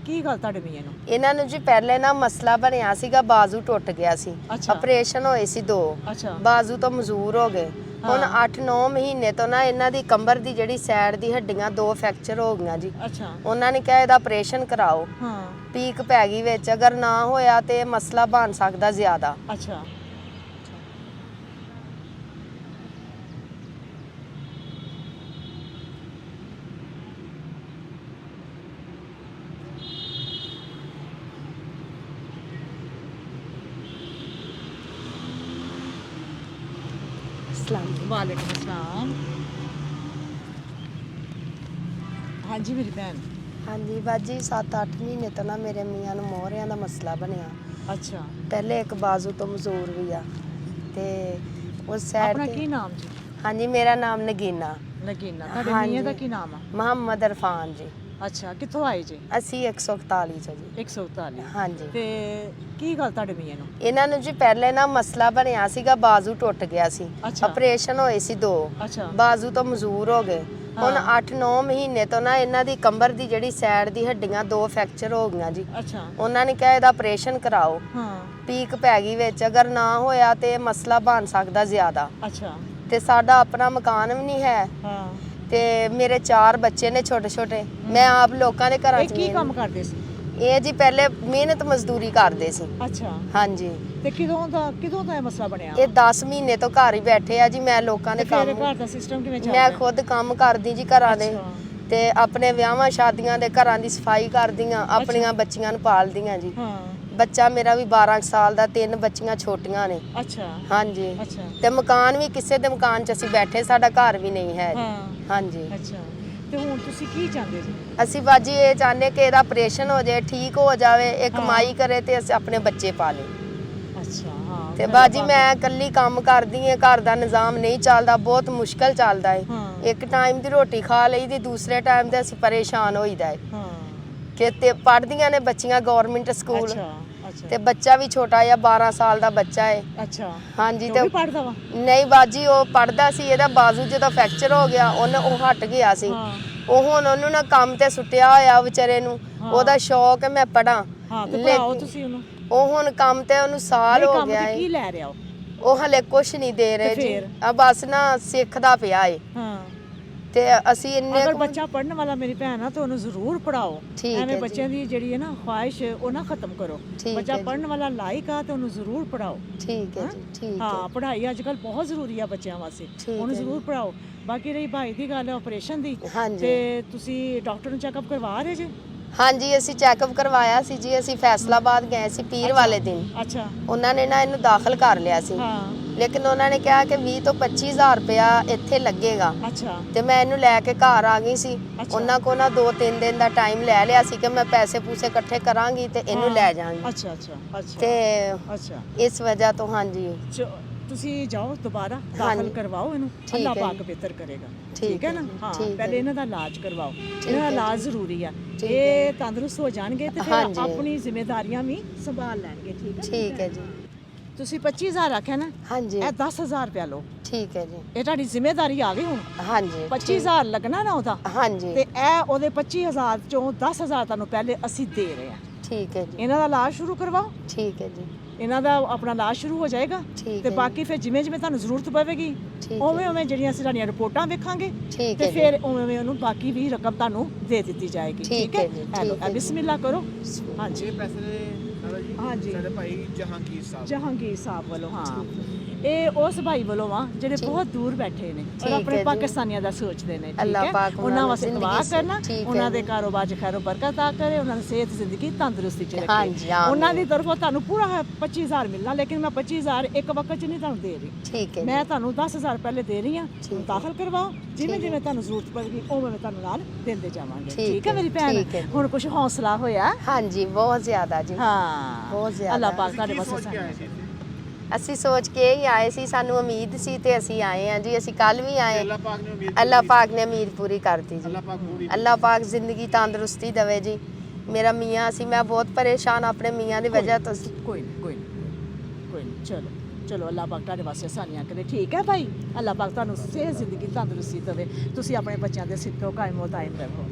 ਕੀ ਗੱਲ ਤੁਹਾਡੇ ਮੀਆਂ ਨੂੰ? ਇਹਨਾਂ ਨੂੰ ਜੀ ਪਹਿਲੇ ਨਾ ਮਸਲਾ ਬਣਿਆ ਸੀਗਾ, ਬਾਜ਼ੂ ਟੁੱਟ ਗਿਆ ਸੀ, ਆਪਰੇਸ਼ਨ ਹੋਏ ਸੀ 2, ਬਾਜ਼ੂ ਤੋਂ ਮਜ਼ਦੂਰ ਹੋ ਗਏ। ਹੁਣ 8-9 ਮਹੀਨੇ ਤੋਂ ਨਾ ਇਹਨਾਂ ਦੀ ਕੰਬਰ ਦੀ ਜਿਹੜੀ ਸਾਈਡ ਦੀ ਹੱਡੀਆਂ 2 ਫ੍ਰੈਕਚਰ ਹੋ ਗਈਆਂ ਜੀ। ਉਹਨਾਂ ਨੇ ਕਿਹਾ ਇਹਦਾ ਆਪਰੇਸ਼ਨ ਕਰਾਓ। ਪੀਕ ਪੈ ਗਈ ਵਿੱਚ, ਅਗਰ ਨਾ ਹੋਇਆ ਤੇ ਮਸਲਾ ਬਣ ਸਕਦਾ ਜ਼ਿਆਦਾ। वालेकुम अस्सलाम। हाँ जी मेरी भैन। हाँ जी बाजी 7-8 महीने तो ना मेरे मियाँ नूं मोहरियां दा मसला बनया। अच्छा। पहले एक बाजू तो मजूर भी आ ते उस साइड अपना की नाम जी? हाँ जी मेरा नाम नगीना। नगीना। ਤੁਹਾਡੇ ਮਿਆਂ ਦਾ ਕੀ ਨਾਮ ਆ? मोहम्मद इरफान जी। ਅੱਛਾ, ਕਿੱਥੋਂ ਆਏ ਜੀ? ਅਸੀਂ 141 ਚ ਜੀ। 141। ਹਾਂਜੀ। ਤੇ ਕੀ ਗੱਲ ਤੁਹਾਡੇ ਮੀਆਂ ਨੂੰ? ਇਹਨਾਂ ਨੂੰ ਜੀ ਪਹਿਲੇ ਨਾ ਮਸਲਾ ਬਣਿਆ ਸੀਗਾ, ਬਾਜ਼ੂ ਟੁੱਟ ਗਿਆ ਸੀ, ਆਪਰੇਸ਼ਨ ਹੋਏ ਸੀ 2, ਬਾਜ਼ੂ ਤੋਂ ਮਜ਼ਦੂਰ ਹੋ ਗਏ। ਹੁਣ 8-9 ਮਹੀਨੇ ਤੋਂ ਨਾ ਇਹਨਾਂ ਦੀ ਕੰਬਰ ਦੀ ਜਿਹੜੀ ਸਾਈਡ ਦੀ ਹੱਡੀਆਂ 2 ਫ੍ਰੈਕਚਰ ਹੋ ਗਈਆਂ ਜੀ। ਉਹਨਾਂ ਨੇ ਕਿਹਾ ਇਹਦਾ ਆਪਰੇਸ਼ਨ ਕਰਾਓ। ਪੀਕ ਪੈ ਗਈ ਵਿੱਚ, ਅਗਰ ਨਾ ਹੋਇਆ ਤੇ ਮਸਲਾ ਬਣ ਸਕਦਾ ਜ਼ਿਆਦਾ। ਤੇ ਸਾਡਾ ਆਪਣਾ ਮਕਾਨ ਵੀ ਨਹੀਂ ਹੈ ਤੇ ਮੇਰੇ 4 ਬੱਚੇ ਨੇ ਛੋਟੇ ਛੋਟੇ। ਮੈਂ ਆਪ ਲੋਕਾਂ ਦੇ ਘਰਾਂ 'ਚ ਕੀ ਕੰਮ ਕਰਦੇ ਸੀ ਇਹ ਜੀ? ਪਹਿਲੇ ਮਿਹਨਤ ਮਜ਼ਦੂਰੀ ਕਰਦੇ ਸੀ। ਅੱਛਾ। ਹਾਂਜੀ। ਤੇ ਕਿਦੋਂ ਦਾ ਇਹ ਮਸਲਾ ਬਣਿਆ? ਇਹ 10 ਮਹੀਨੇ ਤੋਂ ਘਰ ਹੀ ਬੈਠੇ ਆ ਜੀ। ਮੈਂ ਲੋਕਾਂ ਦੇ ਕੰਮ, ਘਰ ਦਾ ਸਿਸਟਮ ਕਿਵੇਂ ਚੱਲਦਾ? ਮੈਂ ਖੁਦ ਕੰਮ ਕਰਦੀ ਜੀ ਘਰਾਂ ਦੇ, ਤੇ ਆਪਣੇ ਵਿਆਹਾਂ ਸ਼ਾਦੀਆਂ ਦੇ ਘਰਾਂ ਦੀ ਸਫਾਈ ਕਰਦੀਆਂ, ਆਪਣੀਆਂ ਬੱਚੀਆਂ ਨੂੰ ਪਾਲਦੀਆਂ ਜੀ। ਬੱਚਾ ਮੇਰਾ ਵੀ 12 ਸਾਲ ਦਾ, 3 ਬੱਚੀਆਂ ਛੋਟੀਆਂ ਨੇ। ਅੱਛਾ। ਹਾਂਜੀ। ਤੇ ਮਕਾਨ ਵੀ ਕਿਸੇ ਦੇ ਮਕਾਨ 'ਚ ਅਸੀਂ ਬੈਠੇ, ਸਾਡਾ ਘਰ ਵੀ ਨਹੀਂ ਹੈ। ਹਾਂਜੀ। ਅੱਛਾ। ਤੇ ਹੁਣ ਤੁਸੀਂ ਕੀ ਚਾਹੁੰਦੇ ਜੀ? ਅਸੀਂ ਬਾਜੀ ਇਹ ਚਾਹੁੰਦੇ ਕਿ ਇਹਦਾ ਆਪਰੇਸ਼ਨ ਹੋ ਜਾਏ, ਠੀਕ ਹੋ ਜਾਵੇ, ਇਹ ਕਮਾਈ ਕਰੇ ਤੇ ਅਸੀਂ ਆਪਣੇ ਬੱਚੇ ਪਾਲੇ। ਅੱਛਾ। ਹਾਂ। ਤੇ ਬਾਜੀ ਮੈਂ ਇਕੱਲੀ ਕੰਮ ਕਰਦੀ ਹਾਂ, ਘਰ ਦਾ ਨਿਜ਼ਾਮ ਨਹੀਂ ਚੱਲਦਾ, ਬਹੁਤ ਮੁਸ਼ਕਲ ਚੱਲਦਾ ਹੈ। ਇੱਕ ਟਾਈਮ ਦੀ ਰੋਟੀ ਖਾ ਲਈ ਦੀ, ਦੂਸਰੇ ਟਾਈਮ ਤੇ ਅਸੀਂ ਪਰੇਸ਼ਾਨ ਹੋਈਦਾ ਹੈ। ਕਿ ਤੇ ਪੜ੍ਹਦੀਆਂ ਨੇ ਬੱਚੀਆਂ ਗਵਰਨਮੈਂਟ ਸਕੂਲ, ਤੇ ਬੱਚਾ ਵੀ ਛੋਟਾ ਜਿਹਾ 12 ਸਾਲ ਦਾ ਬੱਚਾ ਹੈ। ਅੱਛਾ। ਹਾਂਜੀ। ਤੇ ਪੜਦਾ ਵਾ? ਨਹੀਂ ਬਾਜੀ ਉਹ ਪੜਦਾ ਸੀ, ਇਹਦਾ ਬਾਜ਼ੂ ਜਦੋਂ ਫ੍ਰੈਕਚਰ ਹੋ ਗਿਆ ਉਹ ਹਟ ਗਿਆ ਸੀ। ਉਹ ਹੁਣ ਉਹਨੂੰ ਨਾ ਕੰਮ ਤੇ ਸੁੱਟਿਆ ਹੋਇਆ ਵਿਚਾਰੇ ਨੂੰ, ਉਹਦਾ ਸ਼ੌਕ ਹੈ ਮੈਂ ਪੜਾਂ। ਤੁਸੀਂ ਉਹਨੂੰ? ਉਹ ਹੁਣ ਕੰਮ ਤੇ ਉਹਨੂੰ ਸਾਲ ਹੋ ਗਿਆ ਹੈ। ਕੀ ਲੈ ਰਿਹਾ ਉਹ ਹਲੇ ਕੁਛ ਨਹੀਂ ਦੇ ਰਹੇ ਜੀ, ਆ ਬਸ ਨਾ ਸਿੱਖਦਾ ਪਿਆ ਏ। ਤੇ ਅਸੀਂ ਇੰਨੇ ਅਗਰ ਬੱਚਾ ਪੜਨ ਵਾਲਾ ਮੇਰੀ ਭੈਣ ਆ ਤਾਂ ਉਹਨੂੰ ਜ਼ਰੂਰ ਪੜਾਓ। ਐਵੇਂ ਬੱਚਿਆਂ ਦੀ ਜਿਹੜੀ ਹੈ ਨਾ ਖੁਆਇਸ਼ ਉਹ ਨਾ ਖਤਮ ਕਰੋ। ਬੱਚਾ ਪੜਨ ਵਾਲਾ ਲਾਇਕ ਆ ਤੇ ਉਹਨੂੰ ਜ਼ਰੂਰ ਪੜਾਓ। ਠੀਕ ਹੈ ਜੀ। ਠੀਕ ਹੈ। ਹਾਂ, ਪੜ੍ਹਾਈ ਅੱਜ ਕੱਲ ਬਹੁਤ ਜ਼ਰੂਰੀ ਆ ਬੱਚਿਆਂ ਵਾਸਤੇ, ਉਹਨੂੰ ਜ਼ਰੂਰ ਪੜਾਓ। ਬਾਕੀ ਰਹੀ ਭਾਈ ਦੀ ਗੱਲ ਆਪਰੇਸ਼ਨ ਦੀ, ਤੇ ਤੁਸੀਂ ਡਾਕਟਰ ਨੂੰ ਚੈੱਕਅਪ ਕਰਵਾ ਰਹੇ ਜੇ? ਹਾਂਜੀ ਅਸੀਂ ਚੈੱਕਅਪ ਕਰਵਾਇਆ ਸੀ ਜੀ। ਅਸੀਂ ਫੈਸਲਾਬਾਦ ਗਏ ਸੀ ਪੀਰ ਵਾਲੇ ਦਿਨ। ਅੱਛਾ। ਉਹਨਾਂ ਨੇ ਨਾ ਇਹਨੂੰ ਦਾਖਲ ਕਰ ਲਿਆ ਸੀ, ਲੇਕਿਨ ਉਹਨਾਂ ਨੇ ਕਿਹਾ ਕਿ 20 ਤੋਂ 25,000 ਰੁਪਇਆ ਇੱਥੇ ਲੱਗੇਗਾ। ਅੱਛਾ। ਤੇ ਮੈਂ ਇਹਨੂੰ ਲੈ ਕੇ ਘਰ ਆ ਗਈ ਸੀ। ਉਹਨਾਂ ਕੋਲ ਨਾ 2-3 ਦਿਨ ਦਾ ਟਾਈਮ ਲੈ ਲਿਆ ਸੀ ਕਿ ਮੈਂ ਪੈਸੇ ਪੂਸੇ ਇਕੱਠੇ ਕਰਾਂਗੀ ਤੇ ਇਹਨੂੰ ਲੈ ਜਾਵਾਂਗੀ। ਅੱਛਾ ਅੱਛਾ ਅੱਛਾ। ਤੇ ਇਸ ਵਜ੍ਹਾ ਤੋਂ ਹਾਂਜੀ ਤੁਸੀਂ ਜਾਓ ਦੁਬਾਰਾ ਦਾਖਲ ਕਰਵਾਓ ਇਹਨੂੰ, ਅੱਲਾਹ ਪਾਕ ਬਿਹਤਰ ਕਰੇਗਾ। ਠੀਕ ਹੈ ਨਾ? ਹਾਂ, ਪਹਿਲੇ ਇਹਨਾਂ ਦਾ ਇਲਾਜ ਕਰਵਾਓ, ਇਹਨਾਂ ਦਾ ਇਲਾਜ ਜ਼ਰੂਰੀ ਆ। ਇਹ ਤੰਦਰੁਸਤ ਹੋ ਜਾਣਗੇ ਤੇ ਫਿਰ ਆਪਣੀ ਜ਼ਿੰਮੇਵਾਰੀਆਂ ਵੀ ਸੰਭਾਲ ਲੈਣਗੇ। ਠੀਕ ਹੈ? ਠੀਕ ਹੈ ਜੀ। ਤੁਸੀਂ 25,000 ਆਖਿਆ ਨਾ? ਹਾਂਜੀ। ਇਹ 10,000 ਰੁਪਇਆ ਲਓ। ਠੀਕ ਹੈ ਜੀ। ਇਹ ਤੁਹਾਡੀ ਜ਼ਿੰਮੇਵਾਰੀ ਆ ਗਈ ਹੁਣ। ਹਾਂਜੀ। 25,000 ਲੱਗਣਾ ਨਾ ਉਹਦਾ? ਹਾਂਜੀ। ਤੇ ਇਹ ਉਹਦੇ 25,000 ਚੋਂ 10,000 ਤੁਹਾਨੂੰ ਪਹਿਲੇ ਅਸੀਂ ਦੇ ਰਹੇ ਹਾਂ। ਠੀਕ ਹੈ ਜੀ। ਇਹਨਾਂ ਦਾ ਇਲਾਜ ਸ਼ੁਰੂ ਕਰਵਾਓ। ਠੀਕ ਹੈ ਜੀ। ਇਹਨਾਂ ਦਾ ਆਪਣਾ ਇਲਾਜ ਸ਼ੁਰੂ ਹੋ ਜਾਏਗਾ ਤੇ ਬਾਕੀ ਫਿਰ ਜਿਵੇਂ ਜਿਵੇਂ ਤੁਹਾਨੂੰ ਜ਼ਰੂਰਤ ਪਵੇਗੀ ਉਵੇਂ ਉਵੇਂ ਜਿਹੜੀਆਂ ਅਸੀਂ ਸਾਡੀਆਂ ਰਿਪੋਰਟਾਂ ਵੇਖਾਂਗੇ ਤੇ ਫਿਰ ਉਵੇਂ ਉਹਨੂੰ ਬਾਕੀ ਵੀ ਰਕਮ ਤੁਹਾਨੂੰ ਦੇ ਦਿੱਤੀ ਜਾਏਗੀ। ਠੀਕ ਹੈ? ਹੈਲੋ, ਬਿਸਮਿਲ੍ਲਾ ਕਰੋ। ਹਾਂਜੀ। ਹਾਂਜੀ, ਸਾਡੇ ਭਾਈ ਜਹਾਂਗੀਰ ਸਾਹਿਬ ਵੱਲੋਂ। ਹਾਂ, ਇਹ ਉਸ ਭਾਈ ਵੱਲੋਂ ਆ ਜਿਹੜੇ ਬਹੁਤ ਦੂਰ ਬੈਠੇ ਨੇ ਔਰ ਆਪਣੇ ਪਾਕਿਸਤਾਨੀਆਂ ਦਾ ਸੋਚਦੇ ਨੇ। ਠੀਕ ਹੈ? ਉਹਨਾਂ ਵਾਸਤੇ ਦੁਆ ਕਰਨਾ, ਉਹਨਾਂ ਦੇ ਕਾਰੋਬਾਰ 'ਚ ਖੈਰੋ ਬਰਕਤ ਆ ਕਰੇ, ਉਹਨਾਂ ਦੀ ਸਿਹਤ ਜ਼ਿੰਦਗੀ ਤੰਦਰੁਸਤੀ 'ਚ ਰੱਖੇ। ਉਹਨਾਂ ਦੀ ਤਰਫੋਂ ਤੁਹਾਨੂੰ ਪੂਰਾ 25,000 ਮਿਲਣਾ, ਲੇਕਿਨ ਮੈਂ 25,000 ਇੱਕ ਵਕਤ 'ਚ ਨਹੀਂ ਤੁਹਾਨੂੰ ਦੇ ਰਹੀ। ਠੀਕ ਹੈ। ਮੈਂ ਤੁਹਾਨੂੰ 10,000 ਪਹਿਲੇ ਦੇ ਰਹੀ ਹਾਂ। ਦਾਖਲ ਕਰਵਾਓ, ਜਿਵੇਂ ਜਿਵੇਂ ਤੁਹਾਨੂੰ ਜ਼ਰੂਰਤ ਪਵੇਗੀ ਉਵੇਂ ਮੈਂ ਤੁਹਾਨੂੰ ਨਾਲ ਦਿੰਦੇ ਜਾਵਾਂਗੇ। ਠੀਕ ਹੈ ਮੇਰੀ ਭੈਣ? ਹੁਣ ਕੁਝ ਹੌਸਲਾ ਹੋਇਆ? ਹਾਂਜੀ, ਬਹੁਤ ਜ਼ਿਆਦਾ ਜੀ। ਹਾਂ, ਬਹੁਤ ਜ਼ਿਆਦਾ। ਅੱਲਾਹ ਪਾਕ ਤੁਹਾਡੇ ਵਾਸਤੇ। ਅਸੀਂ ਸੋਚ ਕੇ ਹੀ ਆਏ ਸੀ, ਸਾਨੂੰ ਉਮੀਦ ਸੀ ਤੇ ਅਸੀਂ ਆਏ ਹਾਂ ਜੀ। ਅਸੀਂ ਕੱਲ ਵੀ ਆਏ। ਅੱਲਾਹ ਪਾਕ ਨੇ ਉਮੀਦ ਪੂਰੀ ਕਰਤੀ ਜੀ। ਅੱਲਾਹ ਪਾਕ ਜ਼ਿੰਦਗੀ ਤੰਦਰੁਸਤੀ ਦੇਵੇ ਜੀ। ਮੇਰਾ ਮੀਆਂ ਸੀ, ਮੈਂ ਬਹੁਤ ਪਰੇਸ਼ਾਨ ਆਪਣੇ ਮੀਆਂ ਦੀ ਵਜ੍ਹਾ ਤੋਂ। ਕੋਈ ਨਹੀਂ। ਚਲੋ ਚਲੋ, ਅੱਲਾਹ ਪਾਕ ਤੁਹਾਡੇ ਵਾਸਤੇ ਆਸਾਨੀਆਂ ਕਰੇ। ਠੀਕ ਹੈ ਭਾਈ? ਅੱਲਾਹ ਪਾਕ ਤੁਹਾਨੂੰ ਸਿਹਤ ਜ਼ਿੰਦਗੀ ਤੰਦਰੁਸਤੀ ਦੇਵੇ। ਤੁਸੀਂ ਆਪਣੇ ਬੱਚਿਆਂ ਦੇ ਸਿਰ ਤੋਂ ਕਾਇਮ ਦਾਇਮ ਰਹੋ।